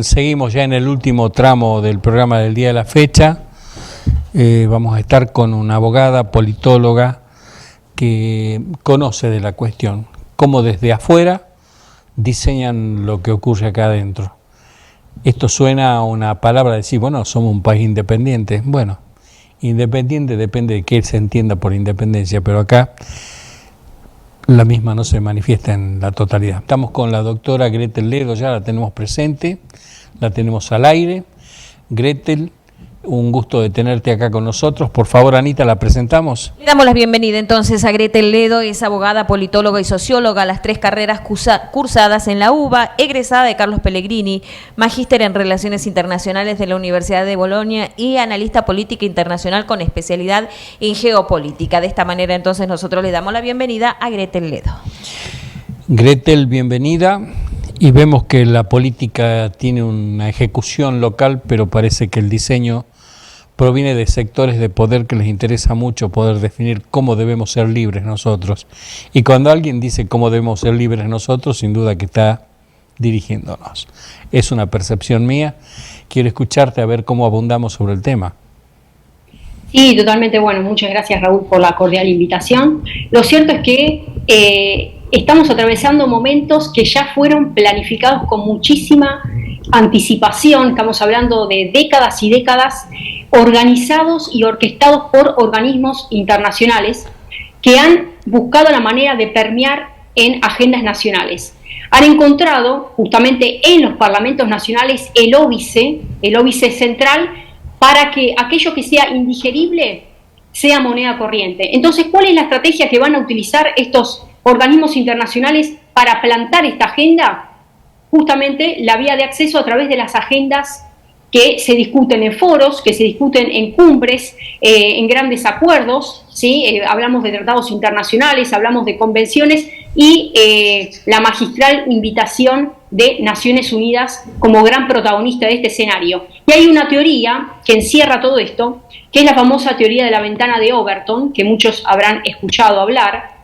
Seguimos ya en el último tramo del programa del día de la fecha. Vamos a estar con una abogada politóloga que conoce de la cuestión, cómo desde afuera diseñan lo que ocurre acá adentro. Esto suena a una palabra de decir, bueno, somos un país independiente. Bueno, independiente depende de qué se entienda por independencia, pero acá la misma no se manifiesta en la totalidad. Estamos con la doctora Gretel Ledo, ya la tenemos presente, la tenemos al aire. Gretel, un gusto de tenerte acá con nosotros. Por favor, Anita, ¿la presentamos? Le damos la bienvenida entonces a Gretel Ledo, es abogada, politóloga y socióloga, las 3 carreras cursadas en la UBA, egresada de Carlos Pellegrini, magíster en Relaciones Internacionales de la Universidad de Bolonia y analista política internacional con especialidad en geopolítica. De esta manera entonces nosotros le damos la bienvenida a Gretel Ledo. Gretel, bienvenida. Y vemos que la política tiene una ejecución local, pero parece que el diseño proviene de sectores de poder que les interesa mucho poder definir cómo debemos ser libres nosotros. Y cuando alguien dice cómo debemos ser libres nosotros, sin duda que está dirigiéndonos. Es una percepción mía. Quiero escucharte a ver cómo abundamos sobre el tema. Sí, totalmente. Bueno, muchas gracias, Raúl, por la cordial invitación. Lo cierto es que estamos atravesando momentos que ya fueron planificados con muchísima anticipación. Estamos hablando de décadas y décadas, organizados y orquestados por organismos internacionales que han buscado la manera de permear en agendas nacionales. Han encontrado justamente en los parlamentos nacionales el óbice central para que aquello que sea indigerible sea moneda corriente. Entonces, ¿cuál es la estrategia que van a utilizar estos organismos internacionales para plantar esta agenda? Justamente la vía de acceso a través de las agendas que se discuten en foros, que se discuten en cumbres, en grandes acuerdos, ¿sí? Hablamos de tratados internacionales, hablamos de convenciones y la magistral invitación de Naciones Unidas como gran protagonista de este escenario. Y hay una teoría que encierra todo esto, que es la famosa teoría de la ventana de Overton, que muchos habrán escuchado hablar,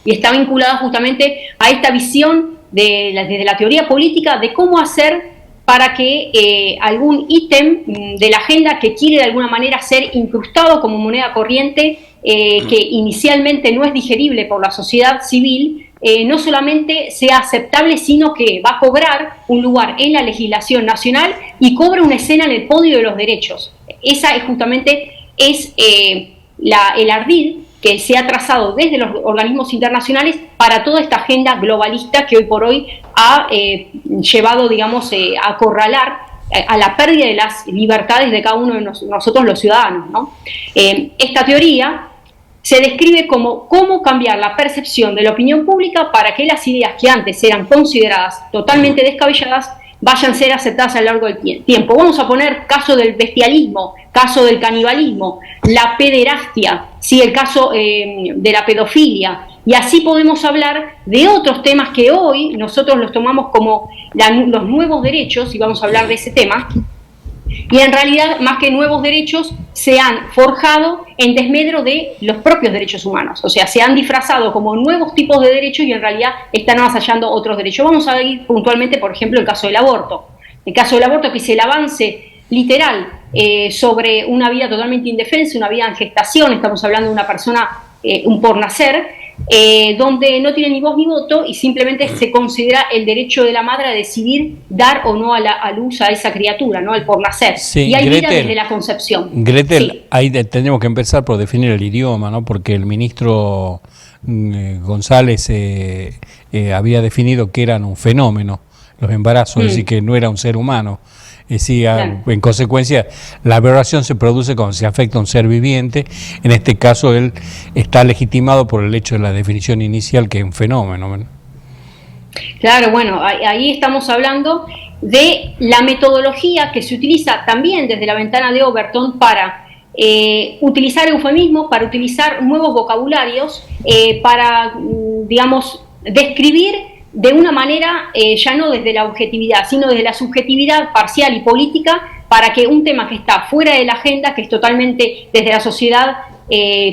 y está vinculada justamente a esta visión desde la teoría política de cómo hacer para que algún ítem de la agenda que quiere de alguna manera ser incrustado como moneda corriente, que inicialmente no es digerible por la sociedad civil, no solamente sea aceptable, sino que va a cobrar un lugar en la legislación nacional y cobra una escena en el podio de los derechos. Esa es justamente el ardid que se ha trazado desde los organismos internacionales para toda esta agenda globalista que hoy por hoy ha llevado, digamos, a acorralar a la pérdida de las libertades de cada uno de nosotros los ciudadanos, ¿no? Esta teoría se describe como cómo cambiar la percepción de la opinión pública para que las ideas que antes eran consideradas totalmente descabelladas vayan a ser aceptadas a lo largo del tiempo. Vamos a poner caso del bestialismo, caso del canibalismo, la pederastia, ¿sí? El caso de la pedofilia, y así podemos hablar de otros temas que hoy nosotros los tomamos como los nuevos derechos, y vamos a hablar de ese tema, y en realidad más que nuevos derechos se han forjado en desmedro de los propios derechos humanos, o sea, se han disfrazado como nuevos tipos de derechos y en realidad están avasallando otros derechos. Vamos a ir puntualmente, por ejemplo, el caso del aborto. El caso del aborto, que es el avance literal sobre una vida totalmente indefensa, una vida en gestación. Estamos hablando de una persona, un por nacer, donde no tiene ni voz ni voto y simplemente se considera el derecho de la madre a decidir dar o no a luz a esa criatura, ¿no? El por nacer. Sí, y hay Gretel, vida desde la concepción. Gretel, sí. Ahí tenemos que empezar por definir el idioma, ¿no? Porque el ministro González había definido que eran un fenómeno los embarazos, es decir, que no era un ser humano. Es decir, claro. En consecuencia, la aberración se produce cuando se afecta a un ser viviente. En este caso, él está legitimado por el hecho de la definición inicial, que es un fenómeno, ¿no? Claro, bueno, ahí estamos hablando de la metodología que se utiliza también desde la ventana de Overton para utilizar eufemismos, para utilizar nuevos vocabularios, para, digamos, describir de una manera ya no desde la objetividad, sino desde la subjetividad parcial y política, para que un tema que está fuera de la agenda, que es totalmente desde la sociedad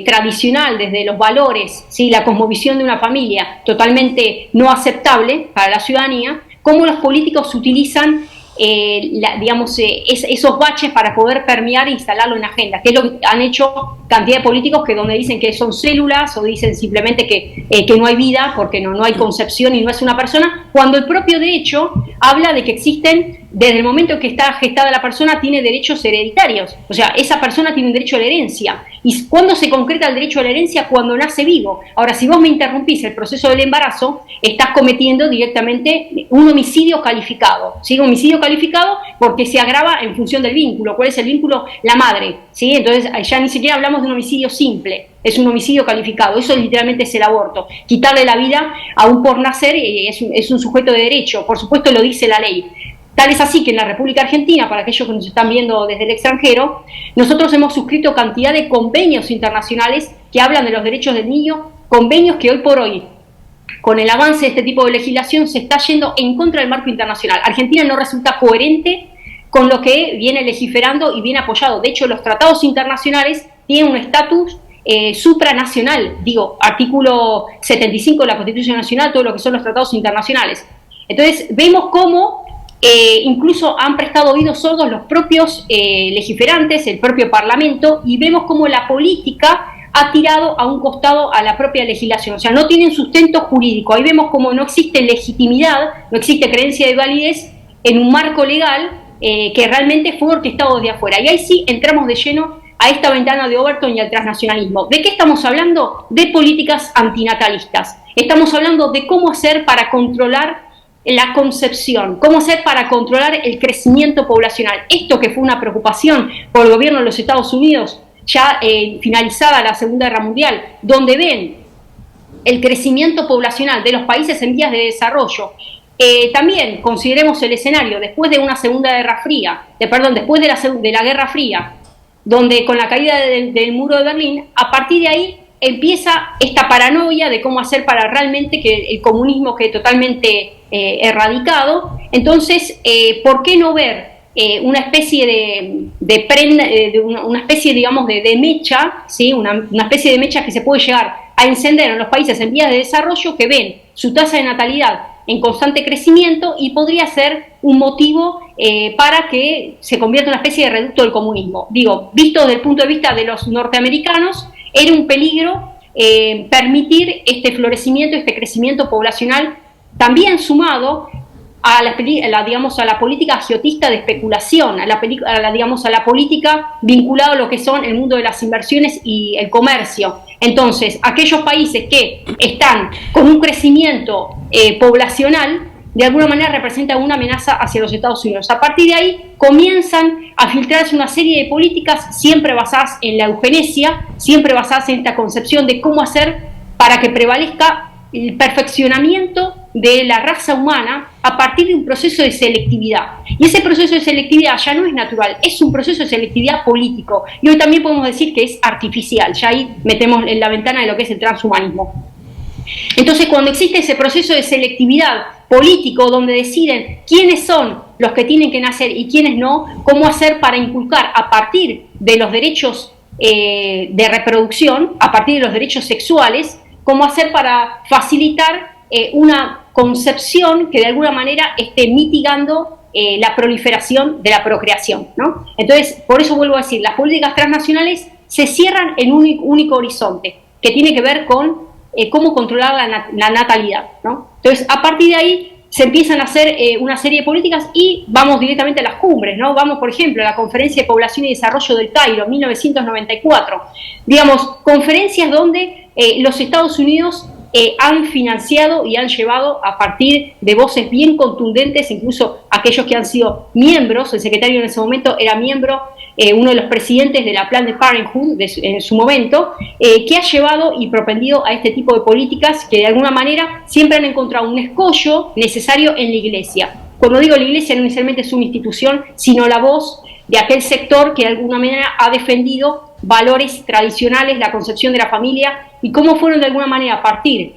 tradicional, desde los valores, ¿sí? La cosmovisión de una familia totalmente no aceptable para la ciudadanía, cómo los políticos utilizan esos baches para poder permear e instalarlo en la agenda, que es lo que han hecho cantidad de políticos que donde dicen que son células o dicen simplemente que no hay vida porque no hay concepción y no es una persona, cuando el propio derecho habla de que existen, desde el momento en que está gestada la persona, tiene derechos hereditarios, o sea, esa persona tiene un derecho a la herencia. ¿Y cuándo se concreta el derecho a la herencia? Cuando nace vivo. Ahora, si vos me interrumpís el proceso del embarazo, estás cometiendo directamente un homicidio calificado, ¿sí? Un homicidio calificado porque se agrava en función del vínculo. ¿Cuál es el vínculo? La madre, ¿sí? Entonces, ya ni siquiera hablamos de un homicidio simple, es un homicidio calificado. Eso literalmente es el aborto. Quitarle la vida a un por nacer es un sujeto de derecho, por supuesto lo dice la ley. Tal es así que en la República Argentina, para aquellos que nos están viendo desde el extranjero, nosotros hemos suscrito cantidad de convenios internacionales que hablan de los derechos del niño, convenios que hoy por hoy, con el avance de este tipo de legislación, se está yendo en contra del marco internacional. Argentina no resulta coherente con lo que viene legiferando y viene apoyado. De hecho, los tratados internacionales tienen un estatus supranacional, artículo 75 de la Constitución Nacional, todo lo que son los tratados internacionales. Entonces, vemos cómo incluso han prestado oídos sordos los propios legiferantes, el propio Parlamento, y vemos cómo la política ha tirado a un costado a la propia legislación, o sea, no tienen sustento jurídico. Ahí vemos cómo no existe legitimidad, no existe creencia de validez en un marco legal que realmente fue orquestado desde afuera. Y ahí sí entramos de lleno a esta ventana de Overton y al transnacionalismo. ¿De qué estamos hablando? De políticas antinatalistas. Estamos hablando de cómo hacer para controlar la concepción, cómo hacer para controlar el crecimiento poblacional. Esto que fue una preocupación por el gobierno de los Estados Unidos, ya finalizada la Segunda Guerra Mundial, donde ven el crecimiento poblacional de los países en vías de desarrollo. También consideremos el escenario después de una Segunda Guerra Fría, después de la Guerra Fría, donde con la caída del muro de Berlín, a partir de ahí empieza esta paranoia de cómo hacer para realmente que el comunismo quede totalmente erradicado. Entonces, ¿por qué no ver una especie de prenda, una especie, digamos, de mecha, ¿sí? una especie de mecha que se puede llegar a encender en los países en vías de desarrollo que ven su tasa de natalidad en constante crecimiento y podría ser un motivo para que se convierta en una especie de reducto del comunismo? Visto desde el punto de vista de los norteamericanos, era un peligro permitir este florecimiento, este crecimiento poblacional, también sumado a la política agiotista de especulación, a la política vinculada a lo que son el mundo de las inversiones y el comercio. Entonces, aquellos países que están con un crecimiento poblacional, de alguna manera representan una amenaza hacia los Estados Unidos. A partir de ahí comienzan a filtrarse una serie de políticas siempre basadas en la eugenesia, siempre basadas en esta concepción de cómo hacer para que prevalezca el perfeccionamiento de la raza humana a partir de un proceso de selectividad. Y ese proceso de selectividad ya no es natural, es un proceso de selectividad político. Y hoy también podemos decir que es artificial, ya ahí metemos en la ventana de lo que es el transhumanismo. Entonces, cuando existe ese proceso de selectividad político donde deciden quiénes son los que tienen que nacer y quiénes no, cómo hacer para inculcar a partir de los derechos de reproducción, a partir de los derechos sexuales, cómo hacer para facilitar una concepción que de alguna manera esté mitigando la proliferación de la procreación, ¿no? Entonces, por eso vuelvo a decir, las políticas transnacionales se cierran en un único horizonte, que tiene que ver con cómo controlar la natalidad, ¿no? Entonces, a partir de ahí se empiezan a hacer una serie de políticas y vamos directamente a las cumbres, ¿no? Vamos, por ejemplo, a la Conferencia de Población y Desarrollo del Cairo, 1994. Conferencias donde los Estados Unidos han financiado y han llevado a partir de voces bien contundentes, incluso aquellos que han sido miembros, el secretario en ese momento era miembro, uno de los presidentes de la Planned Parenthood en su momento, que ha llevado y propendido a este tipo de políticas que de alguna manera siempre han encontrado un escollo necesario en la Iglesia. Cuando digo la Iglesia no necesariamente es una institución, sino la voz de aquel sector que de alguna manera ha defendido valores tradicionales, la concepción de la familia, y cómo fueron de alguna manera a partir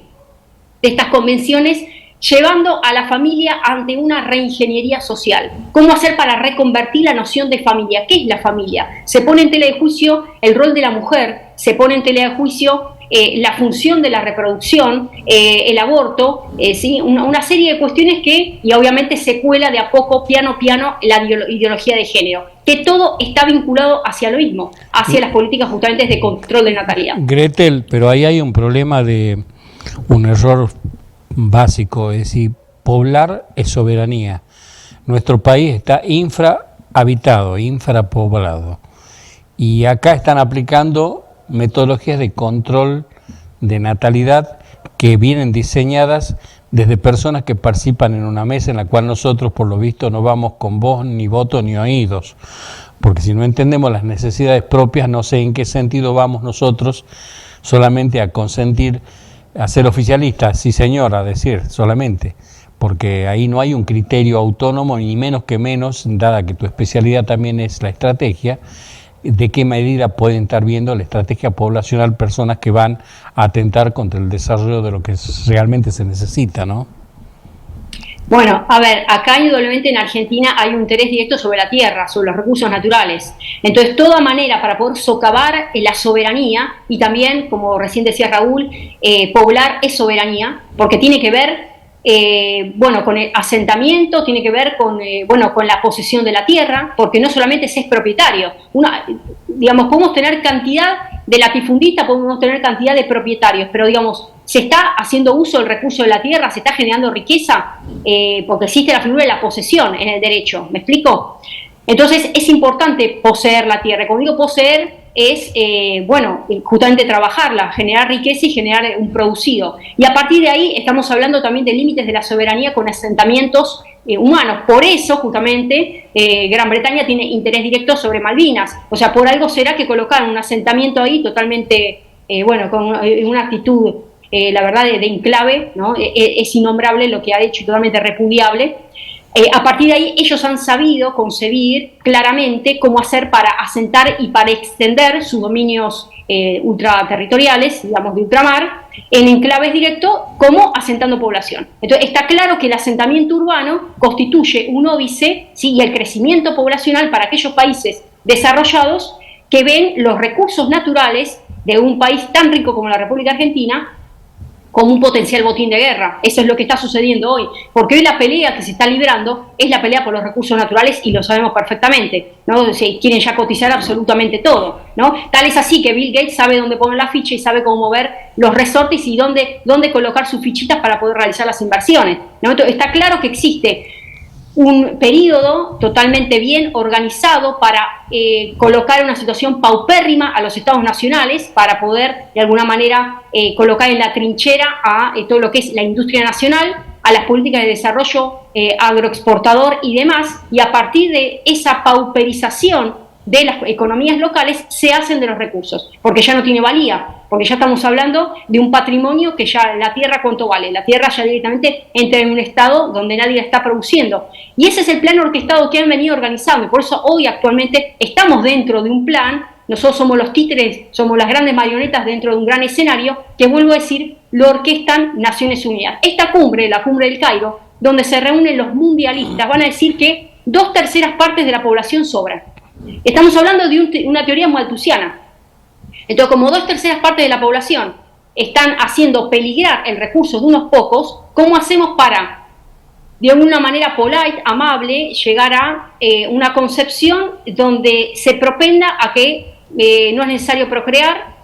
de estas convenciones llevando a la familia ante una reingeniería social. ¿Cómo hacer para reconvertir la noción de familia? ¿Qué es la familia? Se pone en tela de juicio el rol de la mujer, se pone en tela de juicio la función de la reproducción, el aborto, ¿sí? Una serie de cuestiones y obviamente se cuela de a poco, piano a piano, la ideología de género, que todo está vinculado hacia lo mismo, hacia las políticas justamente de control de natalidad. Gretel, pero ahí hay un problema de un error básico, es decir, poblar es soberanía. Nuestro país está infrahabitado, infrapoblado, y acá están aplicando metodologías de control de natalidad que vienen diseñadas desde personas que participan en una mesa en la cual nosotros, por lo visto, no vamos con voz, ni voto, ni oídos, porque si no entendemos las necesidades propias, no sé en qué sentido vamos nosotros solamente a consentir, a ser oficialistas, sí señor, a decir solamente, porque ahí no hay un criterio autónomo, ni menos que menos, dada que tu especialidad también es la estrategia, de qué medida pueden estar viendo la estrategia poblacional personas que van a atentar contra el desarrollo de lo que realmente se necesita, ¿no? Bueno, a ver, acá indudablemente en Argentina hay un interés directo sobre la tierra, sobre los recursos naturales. Entonces, toda manera para poder socavar la soberanía, y también, como recién decía Raúl, poblar es soberanía, porque tiene que ver con el asentamiento, tiene que ver con la posesión de la tierra, porque no solamente se es propietario. Podemos tener cantidad de latifundistas, podemos tener cantidad de propietarios, pero se está haciendo uso del recurso de la tierra, se está generando riqueza, porque existe la figura de la posesión en el derecho. ¿Me explico? Entonces es importante poseer la tierra. Como digo, poseer es, justamente trabajarla, generar riqueza y generar un producido. Y a partir de ahí estamos hablando también de límites de la soberanía con asentamientos humanos. Por eso, justamente, Gran Bretaña tiene interés directo sobre Malvinas. O sea, por algo será que colocaron un asentamiento ahí totalmente, con una actitud, la verdad, de enclave, ¿no? Es innombrable lo que ha hecho y totalmente repudiable. A partir de ahí ellos han sabido concebir claramente cómo hacer para asentar y para extender sus dominios ultraterritoriales, digamos de ultramar, en enclaves directos, como asentando población. Entonces está claro que el asentamiento urbano constituye un óbice, ¿sí? Y el crecimiento poblacional para aquellos países desarrollados que ven los recursos naturales de un país tan rico como la República Argentina como un potencial botín de guerra. Eso es lo que está sucediendo hoy, porque hoy la pelea que se está librando es la pelea por los recursos naturales, y lo sabemos perfectamente, ¿no? Se quieren ya cotizar absolutamente todo, ¿no? Tal es así que Bill Gates sabe dónde poner la ficha y sabe cómo mover los resortes y dónde colocar sus fichitas para poder realizar las inversiones, ¿no? Entonces, está claro que existe un periodo totalmente bien organizado para colocar en una situación paupérrima a los estados nacionales, para poder de alguna manera colocar en la trinchera a todo lo que es la industria nacional, a las políticas de desarrollo agroexportador y demás, y a partir de esa pauperización de las economías locales se hacen de los recursos, porque ya no tiene valía, porque ya estamos hablando de un patrimonio que ya la tierra cuánto vale, la tierra ya directamente entra en un estado donde nadie la está produciendo, y ese es el plan orquestado que han venido organizando, y por eso hoy actualmente estamos dentro de un plan. Nosotros somos los títeres, somos las grandes marionetas dentro de un gran escenario que, vuelvo a decir, lo orquestan Naciones Unidas. Esta cumbre, la cumbre del Cairo, donde se reúnen los mundialistas, van a decir que 2/3 partes de la población sobran. Estamos hablando de una teoría malthusiana. Entonces, como 2/3 partes de la población están haciendo peligrar el recurso de unos pocos, ¿cómo hacemos para, de alguna manera polite, amable, llegar a una concepción donde se propenda a que no es necesario procrear,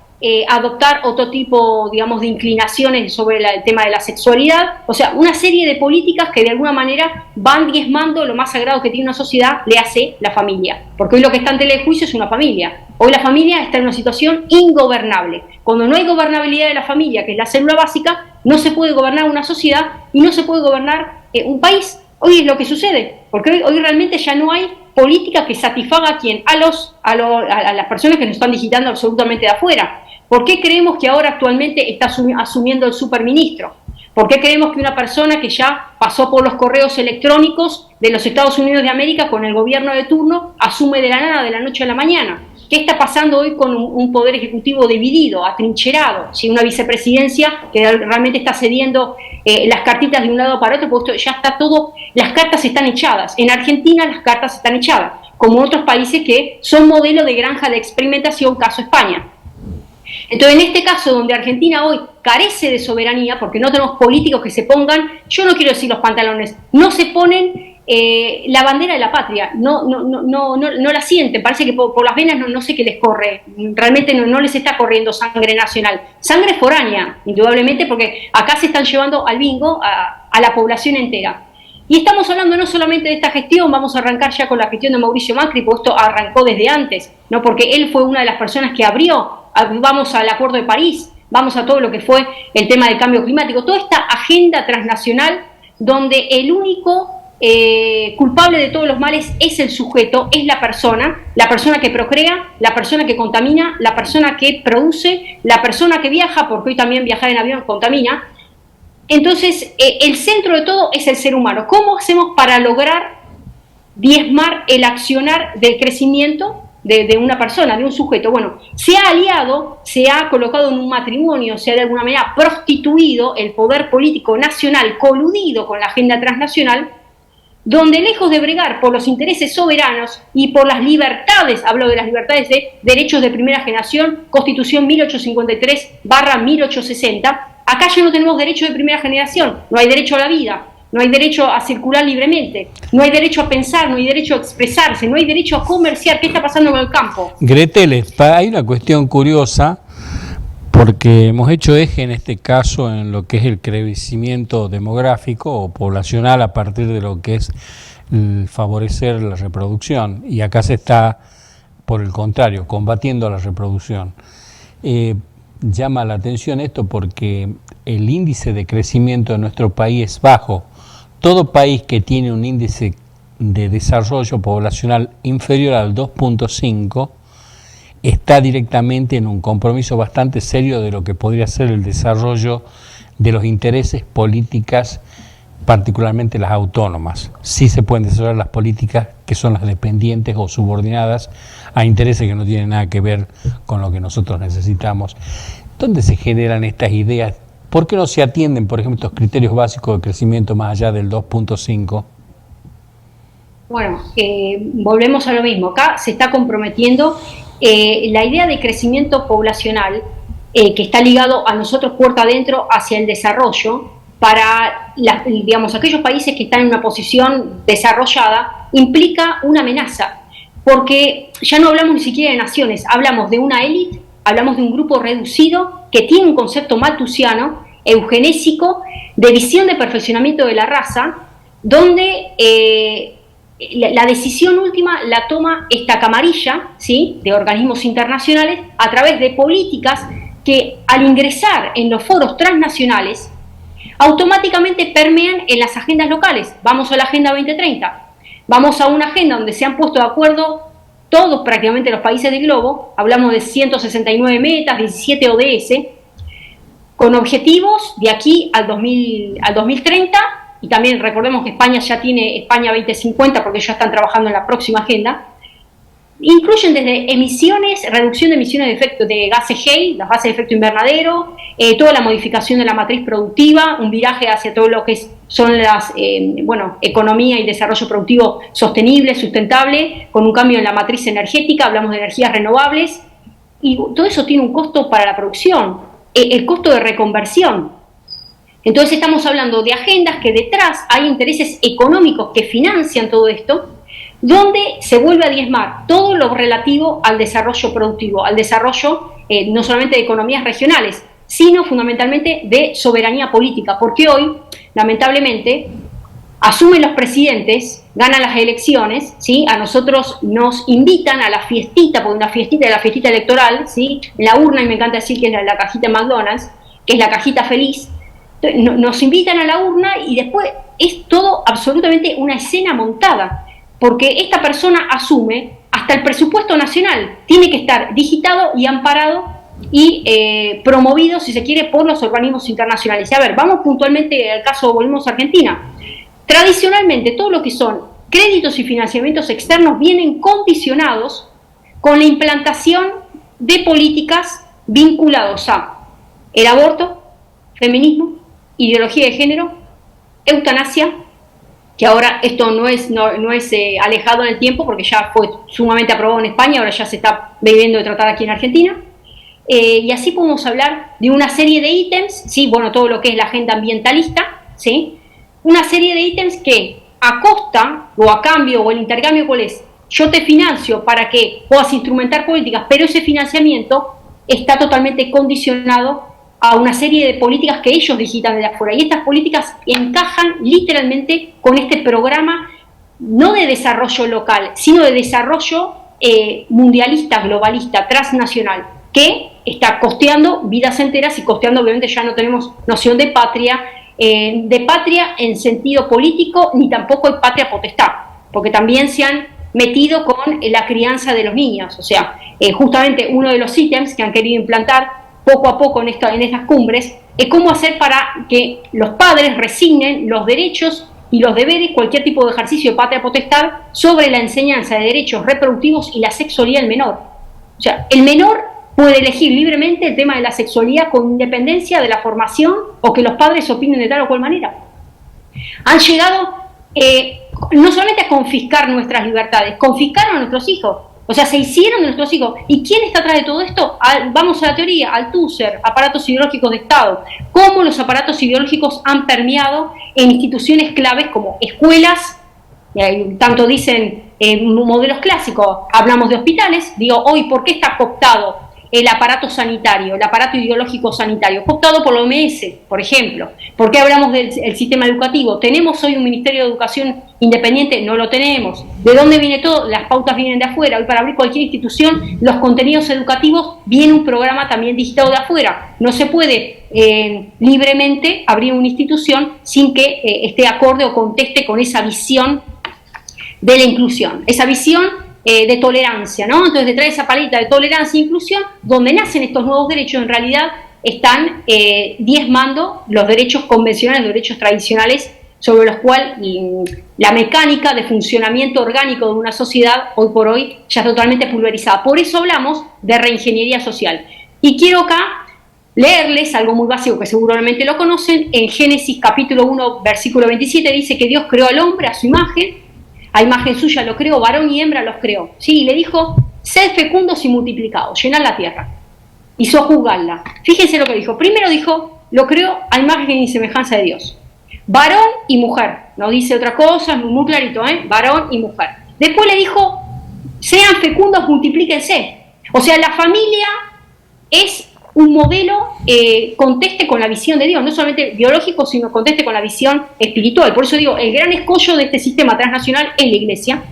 adoptar otro tipo, digamos, de inclinaciones sobre el tema de la sexualidad? O sea, una serie de políticas que de alguna manera van diezmando lo más sagrado que tiene una sociedad, le hace la familia. Porque hoy lo que está en tela de juicio es una familia. Hoy la familia está en una situación ingobernable. Cuando no hay gobernabilidad de la familia, que es la célula básica, no se puede gobernar una sociedad y no se puede gobernar un país. Hoy es lo que sucede, porque hoy realmente ya no hay política que satisfaga a quién, a las personas que nos están digitando absolutamente de afuera. ¿Por qué creemos que ahora actualmente está asumiendo el superministro? ¿Por qué creemos que una persona que ya pasó por los correos electrónicos de los Estados Unidos de América con el gobierno de turno asume de la nada, de la noche a la mañana? ¿Qué está pasando hoy con un poder ejecutivo dividido, atrincherado? ¿Sí? Una vicepresidencia que realmente está cediendo las cartitas de un lado para otro, porque ya está todo, las cartas están echadas. En Argentina las cartas están echadas, como otros países que son modelo de granja de experimentación, caso España. Entonces, en este caso, donde Argentina hoy carece de soberanía, porque no tenemos políticos que se pongan, yo no quiero decir los pantalones, no se ponen la bandera de la patria, no la sienten, parece que por las venas no sé qué les corre, realmente no les está corriendo sangre nacional, sangre foránea, indudablemente, porque acá se están llevando al bingo a la población entera. Y estamos hablando no solamente de esta gestión, vamos a arrancar ya con la gestión de Mauricio Macri, porque esto arrancó desde antes, ¿no? Porque él fue una de las personas que abrió, vamos al Acuerdo de París, vamos a todo lo que fue el tema del cambio climático, toda esta agenda transnacional donde el único culpable de todos los males es el sujeto, es la persona que procrea, la persona que contamina, la persona que produce, la persona que viaja, porque hoy también viajar en avión contamina. Entonces, el centro de todo es el ser humano. ¿Cómo hacemos para lograr diezmar el accionar del crecimiento de una persona, de un sujeto? Bueno, se ha aliado, se ha colocado en un matrimonio, se ha de alguna manera prostituido el poder político nacional, coludido con la agenda transnacional, donde lejos de bregar por los intereses soberanos y por las libertades, hablo de las libertades de derechos de primera generación, Constitución 1853/1860, acá ya no tenemos derecho de primera generación, no hay derecho a la vida, no hay derecho a circular libremente, no hay derecho a pensar, no hay derecho a expresarse, no hay derecho a comerciar. ¿Qué está pasando con el campo? Gretel, hay una cuestión curiosa, porque hemos hecho eje en este caso en lo que es el crecimiento demográfico o poblacional a partir de lo que es favorecer la reproducción, y acá se está, por el contrario, combatiendo la reproducción. Llama la atención esto porque el índice de crecimiento de nuestro país es bajo. Todo país que tiene un índice de desarrollo poblacional inferior al 2.5 está directamente en un compromiso bastante serio de lo que podría ser el desarrollo de los intereses políticas, particularmente las autónomas. Sí se pueden desarrollar las políticas que son las dependientes o subordinadas a intereses que no tienen nada que ver con lo que nosotros necesitamos. ¿Dónde se generan estas ideas? ¿Por qué no se atienden, por ejemplo, estos criterios básicos de crecimiento más allá del 2.5? Bueno, volvemos a lo mismo. Acá se está comprometiendo la idea de crecimiento poblacional que está ligado a nosotros puerta adentro hacia el desarrollo para aquellos países que están en una posición desarrollada, implica una amenaza, porque ya no hablamos ni siquiera de naciones, hablamos de una élite, hablamos de un grupo reducido que tiene un concepto malthusiano, eugenésico, de visión de perfeccionamiento de la raza, donde la decisión última la toma esta camarilla, ¿sí?, de organismos internacionales a través de políticas que al ingresar en los foros transnacionales automáticamente permean en las agendas locales. Vamos a la Agenda 2030, vamos a una agenda donde se han puesto de acuerdo todos prácticamente los países del globo, hablamos de 169 metas, 17 ODS, con objetivos de aquí al 2030, y también recordemos que España ya tiene España 2050 porque ya están trabajando en la próxima agenda. Incluyen desde emisiones, reducción de emisiones de gases GEI, las gases de efecto invernadero, toda la modificación de la matriz productiva, un viraje hacia todo lo que son las economía y desarrollo productivo sostenible, sustentable, con un cambio en la matriz energética, hablamos de energías renovables, y todo eso tiene un costo para la producción, el costo de reconversión. Entonces estamos hablando de agendas que detrás hay intereses económicos que financian todo esto, donde se vuelve a diezmar todo lo relativo al desarrollo productivo, al desarrollo no solamente de economías regionales, sino fundamentalmente de soberanía política, porque hoy, lamentablemente, asumen los presidentes, ganan las elecciones, ¿sí? A nosotros nos invitan a la fiestita, porque una fiestita es la fiestita electoral, ¿sí?, en la urna, y me encanta decir que es la cajita de McDonald's, que es la cajita feliz. Nos invitan a la urna y después es todo absolutamente una escena montada, porque esta persona asume hasta el presupuesto nacional, tiene que estar digitado y amparado y promovido, si se quiere, por los organismos internacionales. Y a ver, vamos puntualmente al caso, volvemos a Argentina. Tradicionalmente, todo lo que son créditos y financiamientos externos vienen condicionados con la implantación de políticas vinculadas a el aborto, feminismo, ideología de género, eutanasia, que ahora esto no es alejado en el tiempo porque ya fue sumamente aprobado en España, ahora ya se está debiendo de tratar aquí en Argentina, y así podemos hablar de una serie de ítems, ¿sí? Bueno, todo lo que es la agenda ambientalista, ¿sí? Una serie de ítems que a costa o a cambio o el intercambio, ¿cuál es? Yo te financio para que puedas instrumentar políticas, pero ese financiamiento está totalmente condicionado a una serie de políticas que ellos digitan de afuera. Y estas políticas encajan literalmente con este programa, no de desarrollo local, sino de desarrollo mundialista, globalista, transnacional, que está costeando vidas enteras y costeando, obviamente ya no tenemos noción de patria en sentido político, ni tampoco hay patria potestad, porque también se han metido con la crianza de los niños. O sea, justamente uno de los ítems que han querido implantar poco a poco en estas cumbres es cómo hacer para que los padres resignen los derechos y los deberes, cualquier tipo de ejercicio de patria potestad sobre la enseñanza de derechos reproductivos y la sexualidad del menor. O sea, el menor puede elegir libremente el tema de la sexualidad con independencia de la formación o que los padres opinen de tal o cual manera. Han llegado no solamente a confiscar nuestras libertades, confiscaron a nuestros hijos. O sea, se hicieron de nuestros hijos. ¿Y quién está atrás de todo esto? Vamos a la teoría, Althusser, aparatos ideológicos de Estado. Cómo los aparatos ideológicos han permeado en instituciones claves como escuelas, tanto dicen modelos clásicos, hablamos de hospitales, digo, hoy, ¿por qué está cooptado el aparato sanitario, el aparato ideológico sanitario? Cooptado por la OMS, por ejemplo. ¿Por qué hablamos del sistema educativo? ¿Tenemos hoy un Ministerio de Educación independiente? No lo tenemos. ¿De dónde viene todo? Las pautas vienen de afuera. Hoy para abrir cualquier institución, los contenidos educativos, viene un programa también digitado de afuera. No se puede libremente abrir una institución sin que esté acorde o conteste con esa visión de la inclusión. Esa visión de tolerancia, ¿no? Entonces, detrás de esa paleta de tolerancia e inclusión, donde nacen estos nuevos derechos, en realidad están diezmando los derechos convencionales, los derechos tradicionales, sobre los cuales la mecánica de funcionamiento orgánico de una sociedad, hoy por hoy, ya es totalmente pulverizada. Por eso hablamos de reingeniería social. Y quiero acá leerles algo muy básico que seguramente lo conocen. En Génesis capítulo 1, versículo 27, dice que Dios creó al hombre a su imagen. A imagen suya lo creó, varón y hembra los creó. Sí, y le dijo, sed fecundos y multiplicados, llenad la tierra y sojuzgadla. Fíjense lo que dijo. Primero dijo, lo creó a imagen y semejanza de Dios. Varón y mujer. No dice otra cosa, es muy clarito, varón y mujer. Después le dijo, sean fecundos, multiplíquense. O sea, la familia es un modelo conteste con la visión de Dios, no solamente biológico, sino conteste con la visión espiritual. Por eso digo, el gran escollo de este sistema transnacional es la iglesia.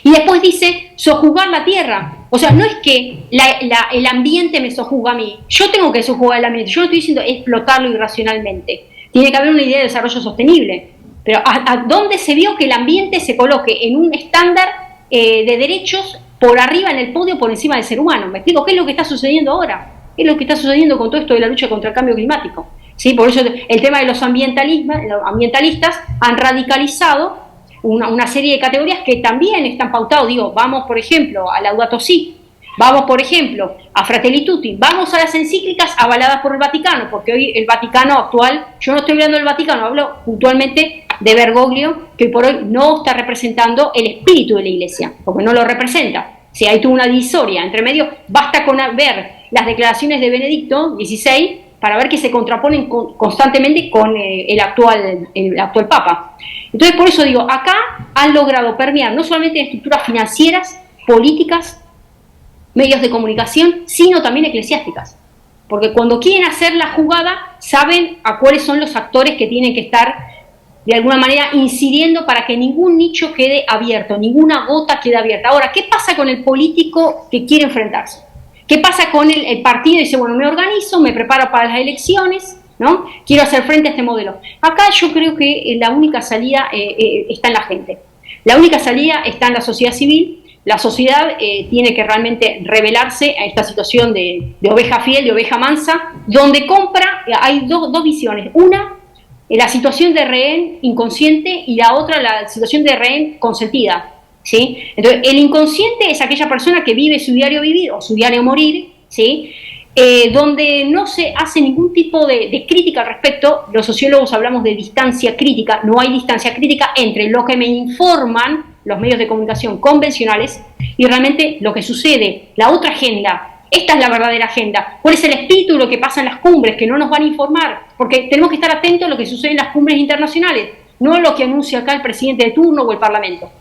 Y después dice, sojuzgar la tierra. O sea, no es que el ambiente me sojuzga a mí, yo tengo que sojuzgar el ambiente. Yo no estoy diciendo explotarlo irracionalmente. Tiene que haber una idea de desarrollo sostenible. Pero ¿a dónde se vio que el ambiente se coloque en un estándar de derechos por arriba en el podio, por encima del ser humano? ¿Me explico? ¿Qué es lo que está sucediendo ahora? ¿Qué es lo que está sucediendo con todo esto de la lucha contra el cambio climático? ¿Sí? Por eso el tema de los ambientalistas han radicalizado una serie de categorías que también están pautados. Digo, vamos, por ejemplo, a Laudato Si, vamos, por ejemplo, a Fratelli Tutti, vamos a las encíclicas avaladas por el Vaticano, porque hoy el Vaticano actual, yo no estoy hablando del Vaticano, hablo puntualmente de Bergoglio, que hoy por hoy no está representando el espíritu de la Iglesia, porque no lo representa. Si hay toda una divisoria entre medio, basta con ver las declaraciones de Benedicto XVI para ver que se contraponen constantemente con el actual Papa. Entonces, por eso digo, acá han logrado permear no solamente estructuras financieras, políticas, medios de comunicación, sino también eclesiásticas. Porque cuando quieren hacer la jugada, saben a cuáles son los actores que tienen que estar de alguna manera incidiendo para que ningún nicho quede abierto, ninguna gota quede abierta. Ahora, ¿qué pasa con el político que quiere enfrentarse? ¿Qué pasa con el partido? Dice, bueno, me organizo, me preparo para las elecciones, ¿no? Quiero hacer frente a este modelo. Acá yo creo que la única salida está en la gente. La única salida está en la sociedad civil. La sociedad tiene que realmente rebelarse a esta situación de oveja fiel, de oveja mansa, donde compra, hay dos visiones. Una, la situación de rehén inconsciente, y la otra, la situación de rehén consentida. ¿Sí? Entonces, el inconsciente es aquella persona que vive su diario vivir o su diario morir, ¿sí? Donde no se hace ningún tipo de crítica al respecto. Los sociólogos hablamos de distancia crítica. No hay distancia crítica entre lo que me informan los medios de comunicación convencionales y realmente lo que sucede, la otra agenda Esta es la verdadera agenda. ¿Cuál es el espíritu de lo que pasa en las cumbres? Que no nos van a informar, porque tenemos que estar atentos a lo que sucede en las cumbres internacionales, no a lo que anuncia acá el presidente de turno o el Parlamento.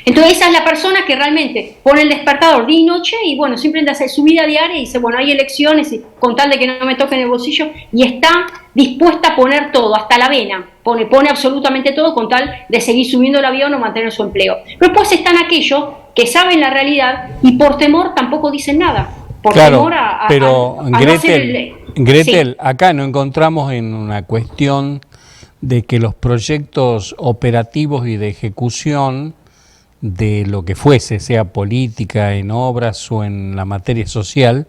Entonces esa es la persona que realmente pone el despertador día y noche y bueno, simplemente hace su vida diaria y dice, bueno, hay elecciones y con tal de que no me toquen el bolsillo, y está dispuesta a poner todo, hasta la vena, pone absolutamente todo con tal de seguir subiendo el avión o mantener su empleo. Pero después están aquellos que saben la realidad y por temor tampoco dicen nada. Por claro, temor pero a Gretel, no Gretel, sí. acá no encontramos en una cuestión de que los proyectos operativos y de ejecución de lo que fuese, sea política, en obras o en la materia social,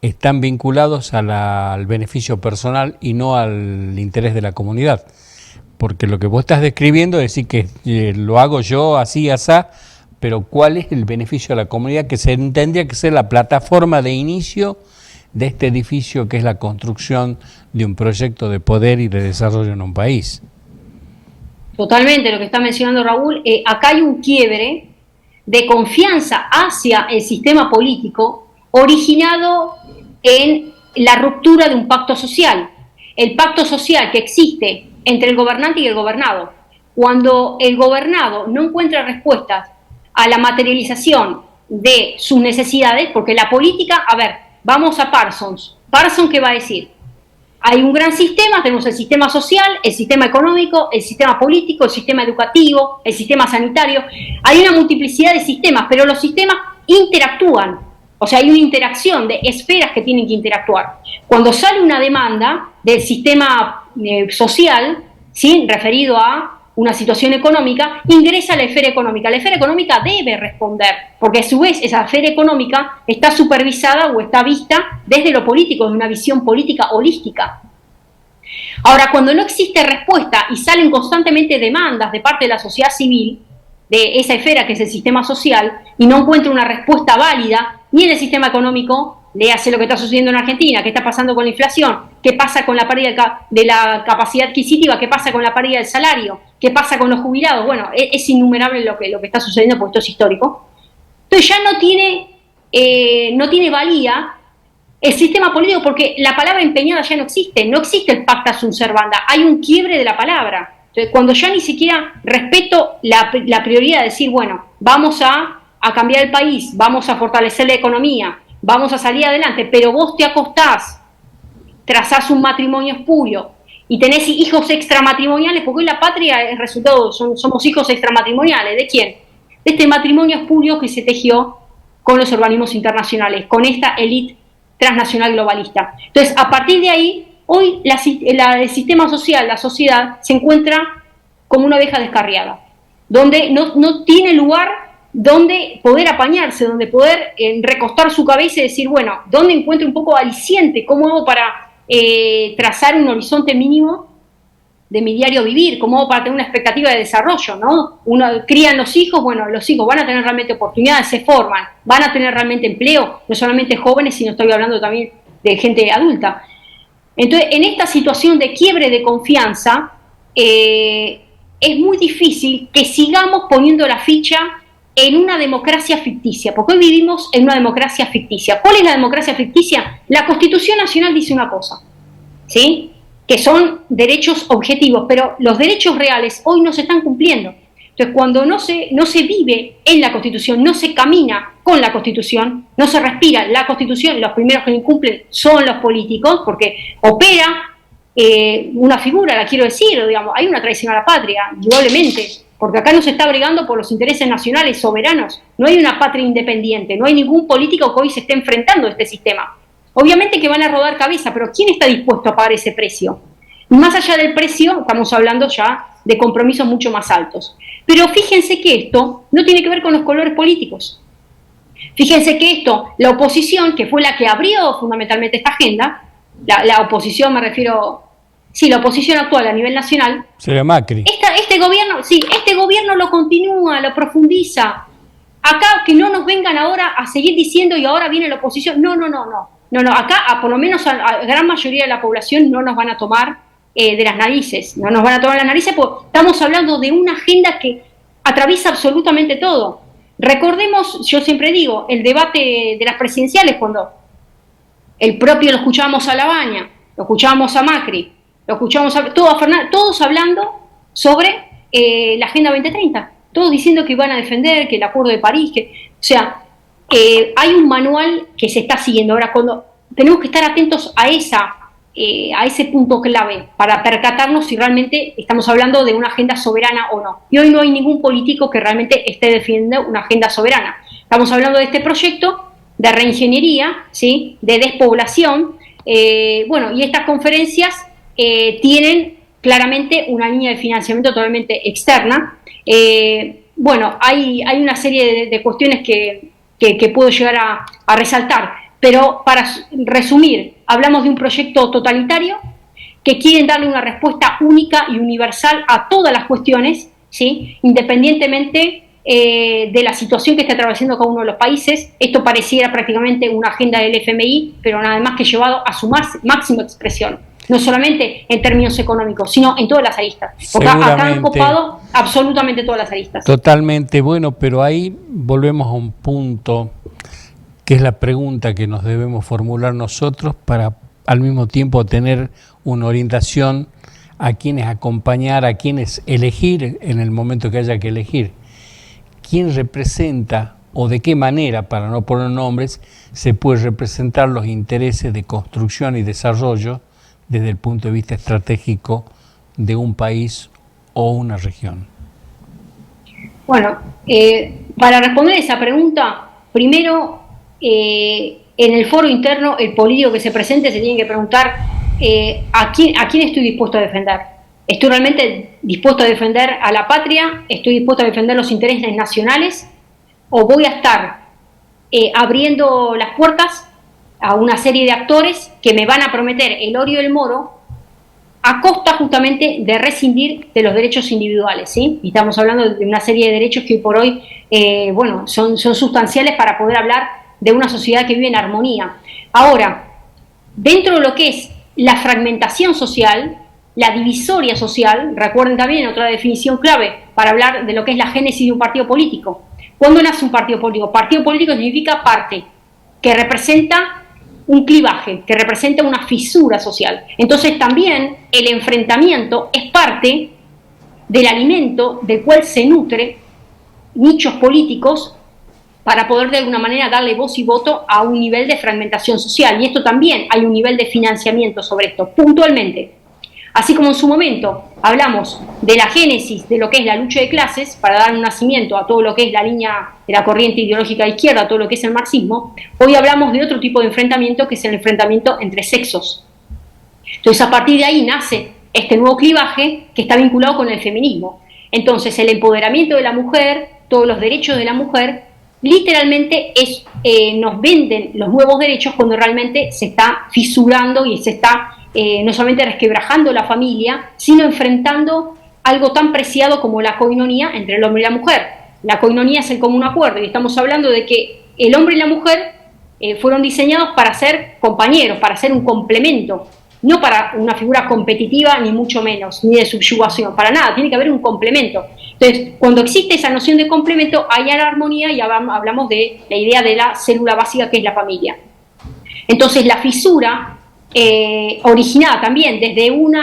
están vinculados al beneficio personal y no al interés de la comunidad. Porque lo que vos estás describiendo es decir que lo hago yo así, asá, pero ¿cuál es el beneficio a la comunidad? Que tendría que ser la plataforma de inicio de este edificio que es la construcción de un proyecto de poder y de desarrollo en un país. Totalmente, lo que está mencionando Raúl, acá hay un quiebre de confianza hacia el sistema político originado en la ruptura de un pacto social. El pacto social que existe entre el gobernante y el gobernado. Cuando el gobernado no encuentra respuestas a la materialización de sus necesidades, porque la política, a ver, vamos a Parsons. Parsons, ¿qué va a decir? Hay un gran sistema, tenemos el sistema social, el sistema económico, el sistema político, el sistema educativo, el sistema sanitario. Hay una multiplicidad de sistemas, pero los sistemas interactúan. O sea, hay una interacción de esferas que tienen que interactuar. Cuando sale una demanda del sistema social, ¿sí?, referido a una situación económica, ingresa a la esfera económica. La esfera económica debe responder, porque a su vez esa esfera económica está supervisada o está vista desde lo político, desde una visión política holística. Ahora, cuando no existe respuesta y salen constantemente demandas de parte de la sociedad civil, de esa esfera que es el sistema social, y no encuentra una respuesta válida, ni en el sistema económico, le hace lo que está sucediendo en Argentina, qué está pasando con la inflación, qué pasa con la pérdida de la capacidad adquisitiva, qué pasa con la pérdida del salario, qué pasa con los jubilados. Bueno, es innumerable lo que está sucediendo, porque esto es histórico. Entonces ya no tiene valía el sistema político, porque la palabra empeñada ya no existe el pacta sunt servanda, hay un quiebre de la palabra. Entonces, cuando ya ni siquiera respeto la prioridad de decir, bueno, vamos a cambiar el país, vamos a fortalecer la economía, vamos a salir adelante, pero vos te acostás, trazás un matrimonio espurio y tenés hijos extramatrimoniales, porque hoy la patria es resultado, somos hijos extramatrimoniales. ¿De quién? De este matrimonio espurio que se tejió con los organismos internacionales, con esta élite transnacional globalista. Entonces, a partir de ahí, hoy el sistema social, la sociedad, se encuentra como una oveja descarriada, donde no tiene lugar donde poder apañarse, donde poder recostar su cabeza y decir, bueno, ¿dónde encuentro un poco aliciente? ¿Cómo hago para trazar un horizonte mínimo de mi diario vivir? ¿Cómo hago para tener una expectativa de desarrollo? ¿No? Uno crían los hijos, bueno, los hijos van a tener realmente oportunidades, se forman, van a tener realmente empleo, no solamente jóvenes, sino estoy hablando también de gente adulta. Entonces, en esta situación de quiebre de confianza, es muy difícil que sigamos poniendo la ficha en una democracia ficticia, porque hoy vivimos en una democracia ficticia. ¿Cuál es la democracia ficticia? La Constitución Nacional dice una cosa, ¿sí?, que son derechos objetivos, pero los derechos reales hoy no se están cumpliendo. Entonces, cuando no se vive en la Constitución, no se camina con la Constitución, no se respira la Constitución, los primeros que incumplen son los políticos, porque opera una figura, la quiero decir, digamos, hay una traición a la patria, indudablemente, porque acá no se está bregando por los intereses nacionales soberanos, no hay una patria independiente, no hay ningún político que hoy se esté enfrentando a este sistema. Obviamente que van a rodar cabeza, pero ¿quién está dispuesto a pagar ese precio? Y más allá del precio, estamos hablando ya de compromisos mucho más altos. Pero fíjense que esto no tiene que ver con los colores políticos. Fíjense que esto, la oposición, que fue la que abrió fundamentalmente esta agenda, la oposición me refiero, sí, la oposición actual a nivel nacional, sería Macri. Este gobierno lo continúa, lo profundiza. Acá que no nos vengan ahora a seguir diciendo y ahora viene la oposición. No, acá por lo menos a gran mayoría de la población no nos van a tomar de las narices, no nos van a tomar las narices porque estamos hablando de una agenda que atraviesa absolutamente todo. recordemos, yo siempre digo, el debate de las presidenciales, cuando el propio lo escuchábamos a Labaña, lo escuchábamos a Macri, lo escuchábamos a Fernández, todos hablando sobre la Agenda 2030, todos diciendo que iban a defender, que el Acuerdo de París, o sea, hay un manual que se está siguiendo. Ahora, cuando tenemos que estar atentos a ese punto clave para percatarnos si realmente estamos hablando de una agenda soberana o no. Y hoy no hay ningún político que realmente esté defendiendo una agenda soberana. Estamos hablando de este proyecto de reingeniería, ¿sí?, de despoblación. Y estas conferencias tienen claramente una línea de financiamiento totalmente externa. Hay una serie de cuestiones que puedo llegar a resaltar, pero para resumir, hablamos de un proyecto totalitario que quieren darle una respuesta única y universal a todas las cuestiones, ¿sí?, independientemente de la situación que está atravesando cada uno de los países. Esto pareciera prácticamente una agenda del FMI, pero nada más que llevado a su máxima expresión, no solamente en términos económicos, sino en todas las aristas, porque acá han copado absolutamente todas las aristas. Totalmente, bueno, pero ahí volvemos a un punto que es la pregunta que nos debemos formular nosotros para al mismo tiempo tener una orientación a quienes acompañar, a quienes elegir en el momento que haya que elegir. ¿Quién representa o de qué manera, para no poner nombres, se puede representar los intereses de construcción y desarrollo desde el punto de vista estratégico de un país o una región? Bueno, para responder esa pregunta, primero, en el foro interno, el político que se presente se tiene que preguntar ¿a quién estoy dispuesto a defender? ¿Estoy realmente dispuesto a defender a la patria? ¿Estoy dispuesto a defender los intereses nacionales? ¿O voy a estar abriendo las puertas a una serie de actores que me van a prometer el oro y el moro a costa justamente de rescindir de los derechos individuales, ¿sí? Y estamos hablando de una serie de derechos que hoy por hoy son sustanciales para poder hablar de una sociedad que vive en armonía. Ahora, dentro de lo que es la fragmentación social, la divisoria social, recuerden también otra definición clave para hablar de lo que es la génesis de un partido político. ¿Cuándo nace un partido político? Partido político significa parte, que representa un clivaje, que representa una fisura social. Entonces también el enfrentamiento es parte del alimento del cual se nutre nichos políticos para poder de alguna manera darle voz y voto a un nivel de fragmentación social. Y esto también hay un nivel de financiamiento sobre esto, puntualmente. Así como en su momento hablamos de la génesis de lo que es la lucha de clases para dar un nacimiento a todo lo que es la línea de la corriente ideológica de izquierda, a todo lo que es el marxismo, hoy hablamos de otro tipo de enfrentamiento que es el enfrentamiento entre sexos. Entonces a partir de ahí nace este nuevo clivaje que está vinculado con el feminismo. Entonces el empoderamiento de la mujer, todos los derechos de la mujer, literalmente nos venden los nuevos derechos cuando realmente se está fisurando y se está no solamente resquebrajando la familia, sino enfrentando algo tan preciado como la coinonía entre el hombre y la mujer. La coinonía es el común acuerdo, y estamos hablando de que el hombre y la mujer fueron diseñados para ser compañeros, para ser un complemento, no para una figura competitiva, ni mucho menos, ni de subyugación, para nada, tiene que haber un complemento. Entonces, cuando existe esa noción de complemento, hay la armonía y hablamos de la idea de la célula básica que es la familia. Entonces, la fisura originada también desde un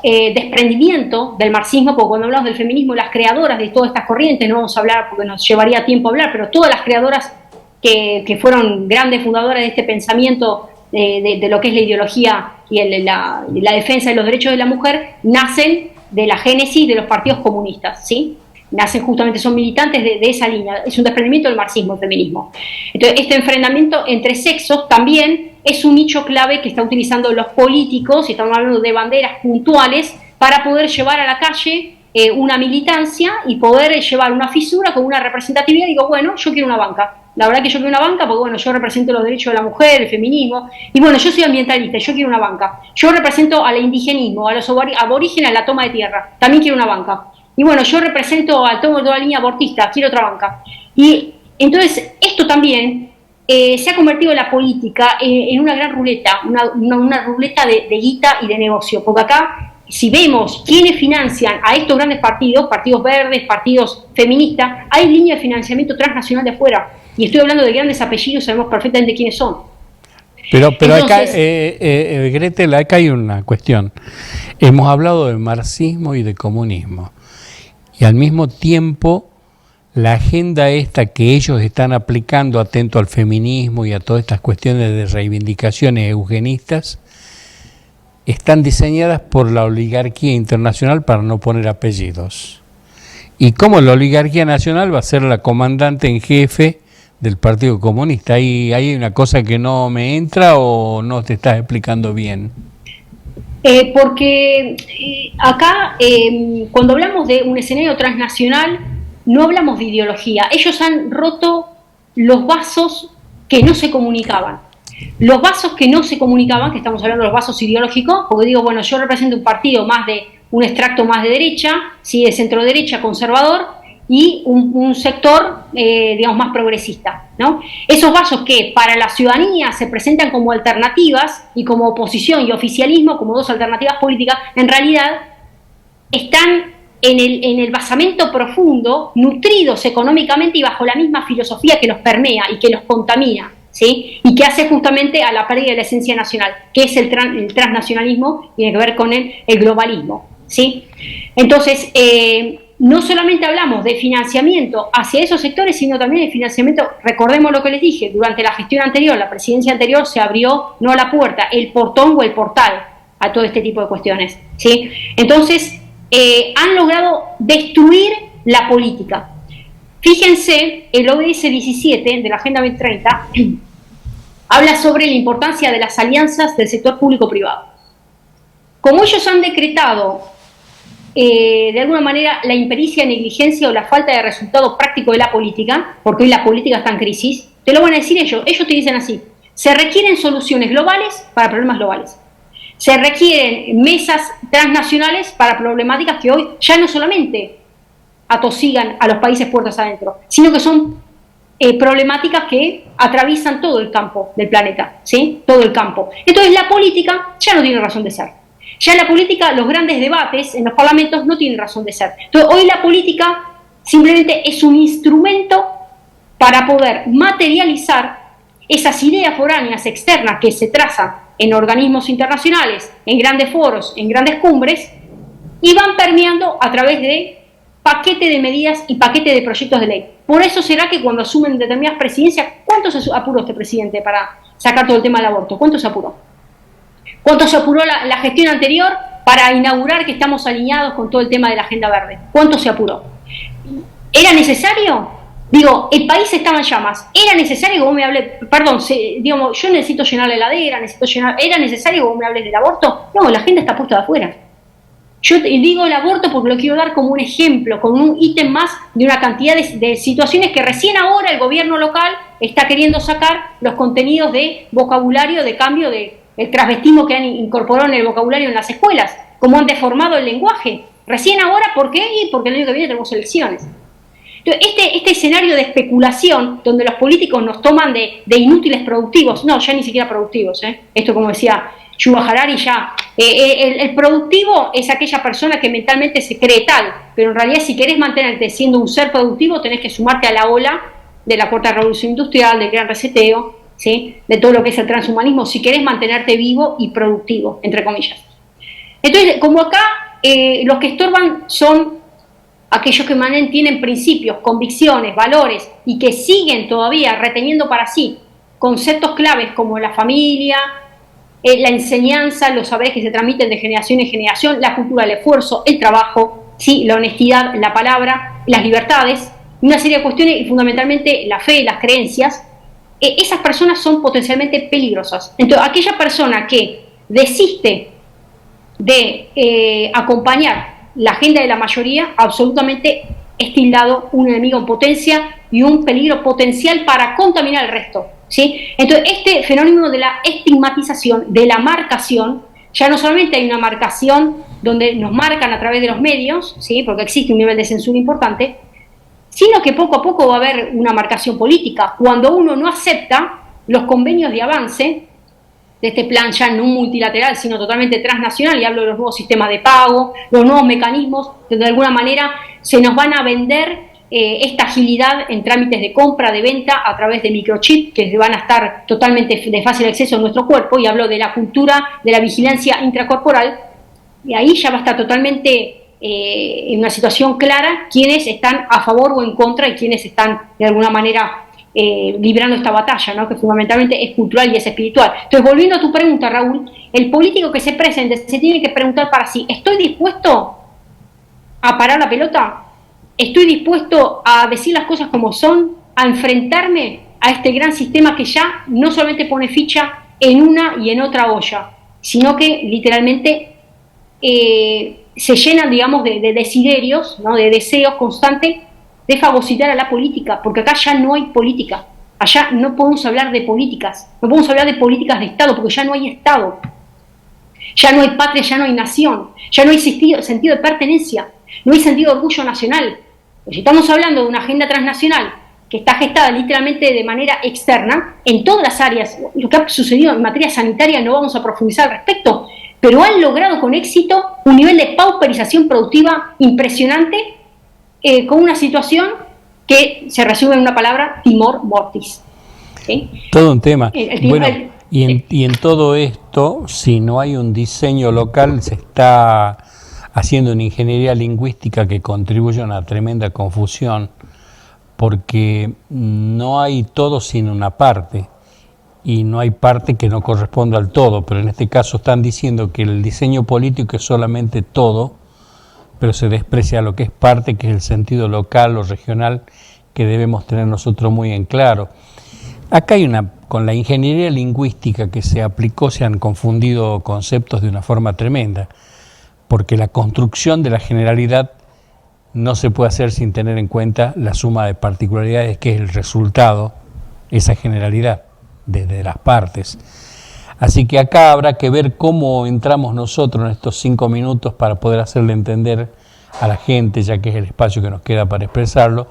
desprendimiento del marxismo, porque cuando hablamos del feminismo, las creadoras de todas estas corrientes, no vamos a hablar porque nos llevaría tiempo hablar, pero todas las creadoras que fueron grandes fundadoras de este pensamiento de lo que es la ideología y la defensa de los derechos de la mujer, nacen de la génesis de los partidos comunistas, ¿sí? Nacen justamente, son militantes de esa línea, es un desprendimiento del marxismo, el feminismo. Entonces, este enfrentamiento entre sexos también es un nicho clave que están utilizando los políticos, y estamos hablando de banderas puntuales, para poder llevar a la calle una militancia y poder llevar una fisura con una representatividad. Digo, bueno, yo quiero una banca. La verdad que yo quiero una banca porque, bueno, yo represento los derechos de la mujer, el feminismo, y bueno, yo soy ambientalista, yo quiero una banca. Yo represento al indigenismo, a los aborígenes, a la toma de tierra, también quiero una banca. Y bueno, yo represento al tomo de la línea abortista, quiero otra banca. Y entonces, esto también se ha convertido en la política en una gran ruleta, una ruleta de guita y de negocio, porque acá si vemos quiénes financian a estos grandes partidos, partidos verdes, partidos feministas, hay líneas de financiamiento transnacional de afuera. Y estoy hablando de grandes apellidos, sabemos perfectamente quiénes son. Pero Entonces, acá, Gretel, acá hay una cuestión. Hemos hablado de marxismo y de comunismo. Y al mismo tiempo, la agenda esta que ellos están aplicando, atento al feminismo y a todas estas cuestiones de reivindicaciones eugenistas, están diseñadas por la oligarquía internacional para no poner apellidos. Y cómo la oligarquía nacional va a ser la comandante en jefe del Partido Comunista. ¿Hay una cosa que no me entra o no te estás explicando bien? Porque acá, cuando hablamos de un escenario transnacional, no hablamos de ideología. Ellos han roto los vasos que no se comunicaban. Los vasos que no se comunicaban, que estamos hablando de los vasos ideológicos, porque digo, bueno, yo represento un partido más de un extracto más de derecha, ¿sí? De centro derecha conservador, y un sector, digamos, más progresista, ¿no? Esos vasos que para la ciudadanía se presentan como alternativas y como oposición y oficialismo, como dos alternativas políticas, en realidad están en el basamento profundo, nutridos económicamente y bajo la misma filosofía que los permea y que los contamina, ¿sí? Y que hace justamente a la pérdida de la esencia nacional, que es el transnacionalismo, tiene que ver con el globalismo, ¿sí? Entonces, no solamente hablamos de financiamiento hacia esos sectores, sino también de financiamiento, recordemos lo que les dije, durante la gestión anterior, la presidencia anterior, se abrió no la puerta, el portón o el portal a todo este tipo de cuestiones, ¿sí? Entonces, han logrado destruir la política. Fíjense, el ODS 17 de la Agenda 2030 habla sobre la importancia de las alianzas del sector público-privado. Como ellos han decretado de alguna manera la impericia, negligencia o la falta de resultado práctico de la política, porque hoy la política está en crisis, te lo van a decir ellos te dicen así: se requieren soluciones globales para problemas globales, se requieren mesas transnacionales para problemáticas que hoy ya no solamente atosigan a los países puertas adentro, sino que son problemáticas que atraviesan todo el campo del planeta, ¿sí? Todo el campo. Entonces la política ya no tiene razón de ser. Ya en la política, los grandes debates en los parlamentos no tienen razón de ser. Entonces, hoy la política simplemente es un instrumento para poder materializar esas ideas foráneas externas que se trazan en organismos internacionales, en grandes foros, en grandes cumbres, y van permeando a través de paquete de medidas y paquete de proyectos de ley. Por eso será que cuando asumen determinadas presidencias, ¿cuánto se apuró este presidente para sacar todo el tema del aborto? ¿Cuánto se apuró? ¿Cuánto se apuró la gestión anterior para inaugurar que estamos alineados con todo el tema de la Agenda Verde? ¿Cuánto se apuró? ¿Era necesario? Digo, el país estaba en llamas. ¿Era necesario que vos me hables? Perdón, digamos, yo necesito llenar la heladera, ¿era necesario que vos me hables del aborto? No, la agenda está puesta de afuera. Yo digo el aborto porque lo quiero dar como un ejemplo, como un ítem más de una cantidad de situaciones que recién ahora el gobierno local está queriendo sacar los contenidos de vocabulario, de cambio de el transvestismo que han incorporado en el vocabulario en las escuelas, como han deformado el lenguaje. Recién ahora, ¿por qué? Y porque el año que viene tenemos elecciones. Entonces, este escenario de especulación, donde los políticos nos toman de inútiles productivos, no, ya ni siquiera productivos, esto como decía Yuval Harari, ya, el productivo es aquella persona que mentalmente se cree tal, pero en realidad si querés mantenerte siendo un ser productivo, tenés que sumarte a la ola de la cuarta revolución industrial, del gran reseteo, ¿sí? De todo lo que es el transhumanismo, si querés mantenerte vivo y productivo, entre comillas. Entonces, como acá los que estorban son aquellos que tienen principios, convicciones, valores y que siguen todavía reteniendo para sí conceptos claves como la familia, la enseñanza, los saberes que se transmiten de generación en generación, la cultura del esfuerzo, el trabajo, ¿sí? La honestidad, la palabra, las libertades, una serie de cuestiones y fundamentalmente la fe, las creencias. Esas personas son potencialmente peligrosas. Entonces, aquella persona que desiste de acompañar la agenda de la mayoría, absolutamente es tildado un enemigo en potencia y un peligro potencial para contaminar el resto, ¿sí? Entonces, este fenómeno de la estigmatización, de la marcación, ya no solamente hay una marcación donde nos marcan a través de los medios, ¿sí? Porque existe un nivel de censura importante, sino que poco a poco va a haber una marcación política. Cuando uno no acepta los convenios de avance de este plan ya no multilateral, sino totalmente transnacional, y hablo de los nuevos sistemas de pago, los nuevos mecanismos que de alguna manera se nos van a vender esta agilidad en trámites de compra, de venta a través de microchips que van a estar totalmente de fácil acceso en nuestro cuerpo, y hablo de la cultura de la vigilancia intracorporal, y ahí ya va a estar totalmente en una situación clara quiénes están a favor o en contra y quiénes están de alguna manera librando esta batalla, ¿no? Que fundamentalmente es cultural y es espiritual. Entonces, volviendo a tu pregunta, Raúl, el político que se presente se tiene que preguntar para sí: ¿estoy dispuesto a parar la pelota? ¿Estoy dispuesto a decir las cosas como son? ¿A enfrentarme a este gran sistema que ya no solamente pone ficha en una y en otra olla, sino que literalmente se llenan, digamos, de desiderios, ¿no? De deseos constantes de fagocitar a la política, porque acá ya no hay política, allá no podemos hablar de políticas, no podemos hablar de políticas de Estado, porque ya no hay Estado, ya no hay patria, ya no hay nación, ya no hay sentido de pertenencia, no hay sentido de orgullo nacional. Si estamos hablando de una agenda transnacional que está gestada literalmente de manera externa, en todas las áreas, lo que ha sucedido en materia sanitaria no vamos a profundizar al respecto, pero han logrado con éxito un nivel de pauperización productiva impresionante, con una situación que se resume en una palabra: timor mortis. ¿Sí? Todo un tema. Bueno, y en todo esto, si no hay un diseño local, se está haciendo una ingeniería lingüística que contribuye a una tremenda confusión, porque no hay todo sin una parte, y no hay parte que no corresponda al todo, pero en este caso están diciendo que el diseño político es solamente todo, pero se desprecia lo que es parte, que es el sentido local o regional que debemos tener nosotros muy en claro. Acá hay con la ingeniería lingüística que se aplicó, se han confundido conceptos de una forma tremenda, porque la construcción de la generalidad no se puede hacer sin tener en cuenta la suma de particularidades que es el resultado, esa generalidad, desde las partes. Así que acá habrá que ver cómo entramos nosotros en estos 5 minutos para poder hacerle entender a la gente, ya que es el espacio que nos queda para expresarlo,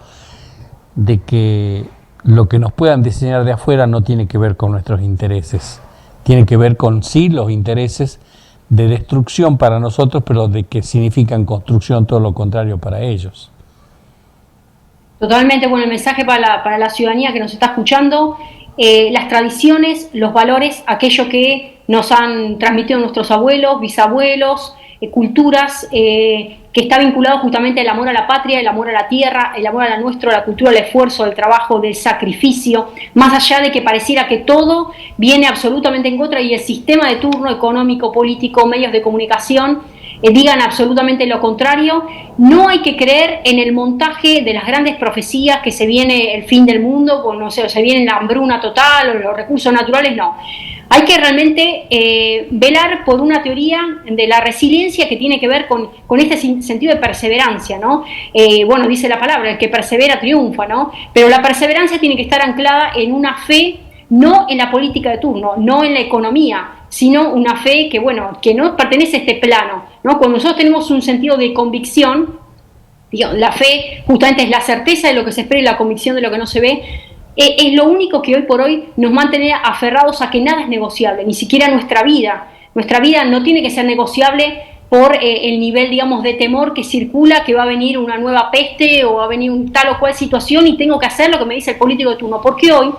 de que lo que nos puedan diseñar de afuera no tiene que ver con nuestros intereses, tiene que ver con sí los intereses de destrucción para nosotros, pero de que significan construcción, todo lo contrario para ellos. Totalmente, bueno, el mensaje para la ciudadanía que nos está escuchando: las tradiciones, los valores, aquello que nos han transmitido nuestros abuelos, bisabuelos, culturas, que está vinculado justamente al amor a la patria, el amor a la tierra, el amor a la nuestra, la cultura del esfuerzo, del trabajo, del sacrificio, más allá de que pareciera que todo viene absolutamente en contra y el sistema de turno económico, político, medios de comunicación digan absolutamente lo contrario. No hay que creer en el montaje de las grandes profecías que se viene el fin del mundo, o no sé, o se viene la hambruna total o los recursos naturales, no. Hay que realmente velar por una teoría de la resiliencia que tiene que ver con este sentido de perseverancia, ¿no? Bueno, dice la palabra: el que persevera triunfa, ¿no? Pero la perseverancia tiene que estar anclada en una fe, no en la política de turno, no en la economía, sino una fe que, bueno, que no pertenece a este plano, ¿no? Cuando nosotros tenemos un sentido de convicción, digamos, la fe justamente es la certeza de lo que se espera y la convicción de lo que no se ve. Es lo único que hoy por hoy nos mantiene aferrados a que nada es negociable, ni siquiera nuestra vida. Nuestra vida no tiene que ser negociable por el nivel, digamos, de temor que circula, que va a venir una nueva peste o va a venir tal o cual situación y tengo que hacer lo que me dice el político de turno, porque hoy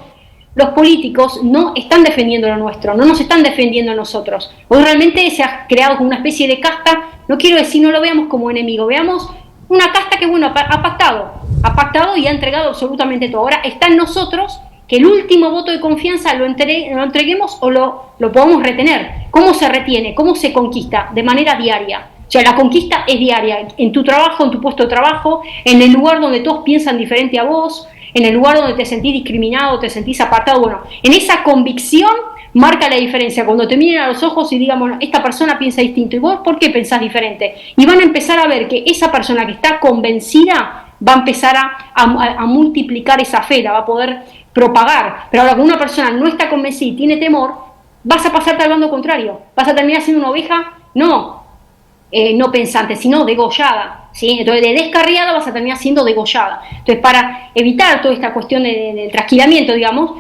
los políticos no están defendiendo lo nuestro, no nos están defendiendo a nosotros. Hoy realmente se ha creado como una especie de casta, no quiero decir no lo veamos como enemigo, veamos una casta que, bueno, ha pactado y ha entregado absolutamente todo. Ahora está en nosotros que el último voto de confianza lo entreguemos o lo podamos retener. ¿Cómo se retiene? ¿Cómo se conquista? De manera diaria. O sea, la conquista es diaria, en tu trabajo, en tu puesto de trabajo, en el lugar donde todos piensan diferente a vos, en el lugar donde te sentís discriminado, te sentís apartado. Bueno, en esa convicción marca la diferencia. Cuando te miren a los ojos y digan, bueno, esta persona piensa distinto, ¿y vos por qué pensás diferente? Y van a empezar a ver que esa persona que está convencida va a empezar a multiplicar esa fe, la va a poder propagar. Pero ahora, cuando una persona no está convencida y tiene temor, vas a pasarte al bando contrario. Vas a terminar siendo una oveja, no pensante, sino degollada, ¿sí? Entonces, de descarriada vas a terminar siendo degollada. Entonces, para evitar toda esta cuestión del trasquilamiento, digamos,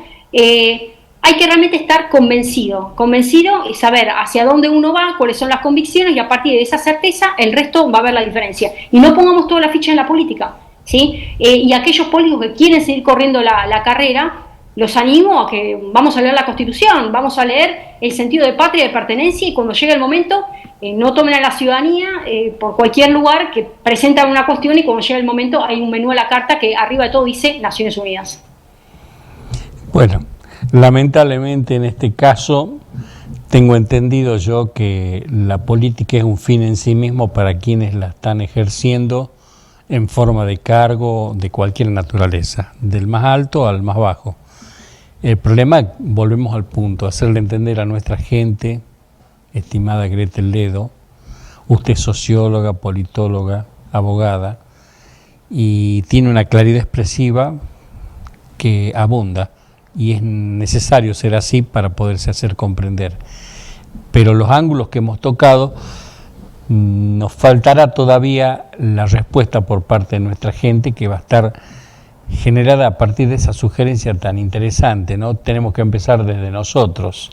hay que realmente estar convencido y saber hacia dónde uno va, cuáles son las convicciones, y a partir de esa certeza el resto va a ver la diferencia. Y no pongamos toda la ficha en la política, ¿sí? Y aquellos políticos que quieren seguir corriendo la carrera, los animo a que vamos a leer la Constitución, vamos a leer el sentido de patria y de pertenencia, y cuando llegue el momento no tomen a la ciudadanía por cualquier lugar que presentan una cuestión, y cuando llegue el momento hay un menú a la carta que arriba de todo dice Naciones Unidas. Bueno, lamentablemente en este caso tengo entendido yo que la política es un fin en sí mismo para quienes la están ejerciendo en forma de cargo de cualquier naturaleza, del más alto al más bajo. El problema, volvemos al punto, hacerle entender a nuestra gente, estimada Gretel Ledo, usted es socióloga, politóloga, abogada, y tiene una claridad expresiva que abunda, y es necesario ser así para poderse hacer comprender. Pero los ángulos que hemos tocado, nos faltará todavía la respuesta por parte de nuestra gente, que va a estar generada a partir de esa sugerencia tan interesante, ¿no? Tenemos que empezar desde nosotros,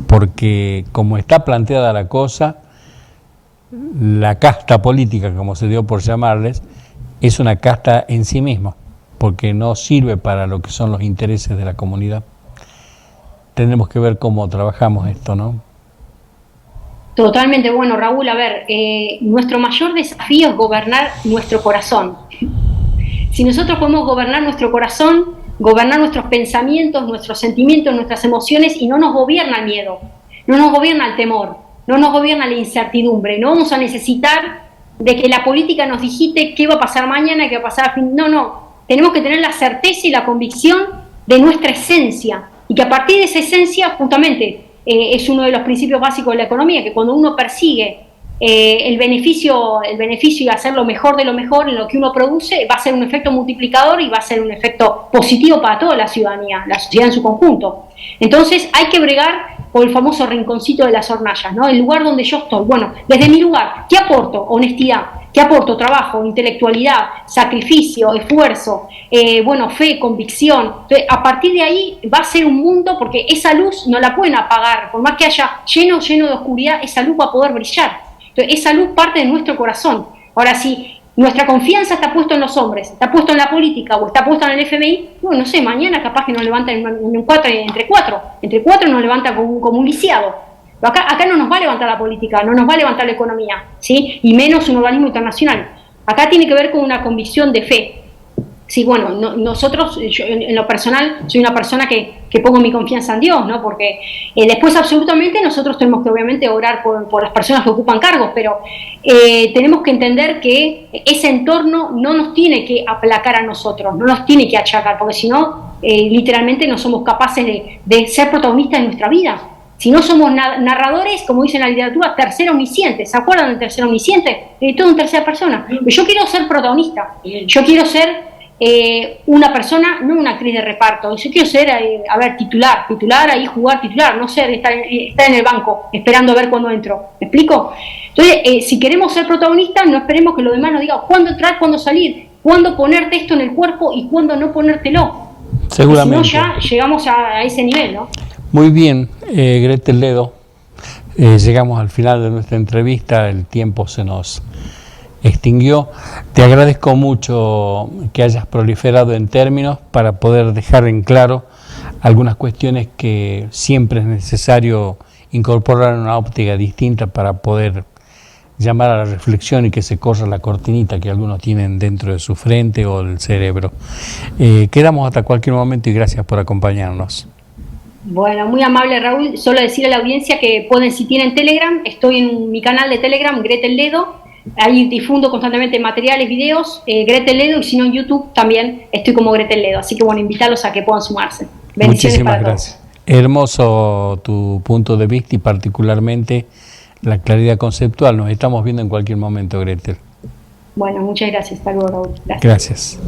porque como está planteada la cosa, la casta política, como se dio por llamarles, es una casta en sí misma, porque no sirve para lo que son los intereses de la comunidad. Tendremos que ver cómo trabajamos esto, ¿no? Totalmente. Bueno, Raúl, a ver, nuestro mayor desafío es gobernar nuestro corazón. Si nosotros podemos gobernar nuestro corazón, gobernar nuestros pensamientos, nuestros sentimientos, nuestras emociones, y no nos gobierna el miedo, no nos gobierna el temor, no nos gobierna la incertidumbre, no vamos a necesitar de que la política nos digite qué va a pasar mañana, qué va a pasar a fin. No, tenemos que tener la certeza y la convicción de nuestra esencia, y que a partir de esa esencia, justamente, es uno de los principios básicos de la economía, que cuando uno persigue el beneficio y hacer lo mejor de lo mejor en lo que uno produce, va a ser un efecto multiplicador y va a ser un efecto positivo para toda la ciudadanía, la sociedad en su conjunto. Entonces hay que bregar por el famoso rinconcito de las hornallas, ¿no? El lugar donde yo estoy. Bueno, desde mi lugar, ¿qué aporto? Honestidad. ¿Qué aporto? Trabajo, intelectualidad, sacrificio, esfuerzo, fe, convicción. Entonces, a partir de ahí va a ser un mundo, porque esa luz no la pueden apagar, por más que haya lleno de oscuridad, esa luz va a poder brillar. Entonces, esa luz parte de nuestro corazón. Ahora, si nuestra confianza está puesta en los hombres, está puesta en la política o está puesta en el FMI, bueno, no sé, mañana capaz que nos levantan entre cuatro nos levantan como un lisiado. Pero acá no nos va a levantar la política, no nos va a levantar la economía, ¿sí? Y menos un organismo internacional. Acá tiene que ver con una convicción de fe. Sí, bueno, nosotros, yo en lo personal, soy una persona que pongo mi confianza en Dios, ¿no? Porque después absolutamente nosotros tenemos que obviamente orar por las personas que ocupan cargos, pero tenemos que entender que ese entorno no nos tiene que aplacar a nosotros, no nos tiene que achacar, porque si no, literalmente no somos capaces de ser protagonistas de nuestra vida. Si no somos narradores, como dice en la literatura, tercera omnisciente. ¿Se acuerdan del tercera omnisciente? Todo en tercera persona. Yo quiero ser protagonista, yo quiero ser una persona, no una actriz de reparto. Yo quiero ser, titular, ahí jugar titular, no ser estar en el banco esperando a ver cuándo entro. ¿Me explico? Entonces, si queremos ser protagonistas, no esperemos que los demás nos digan cuándo entrar, cuándo salir, cuándo ponerte esto en el cuerpo y cuándo no ponértelo. Seguramente. Si no, ya llegamos a ese nivel, ¿no? Muy bien, Gretel Ledo. Llegamos al final de nuestra entrevista, el tiempo se nos extinguió. Te agradezco mucho que hayas proliferado en términos para poder dejar en claro algunas cuestiones que siempre es necesario incorporar en una óptica distinta para poder llamar a la reflexión y que se corra la cortinita que algunos tienen dentro de su frente o del cerebro. Quedamos hasta cualquier momento y gracias por acompañarnos. Bueno, muy amable, Raúl. Solo decir a la audiencia que si tienen Telegram, estoy en mi canal de Telegram, Gretel Ledo. Ahí difundo constantemente materiales, videos, Gretel Ledo, y si no en YouTube también estoy como Gretel Ledo. Así que bueno, invitarlos a que puedan sumarse. Bendiciones. Muchísimas gracias. Hermoso tu punto de vista y particularmente la claridad conceptual. Nos estamos viendo en cualquier momento, Gretel. Bueno, muchas gracias. Hasta luego, Raúl. Gracias.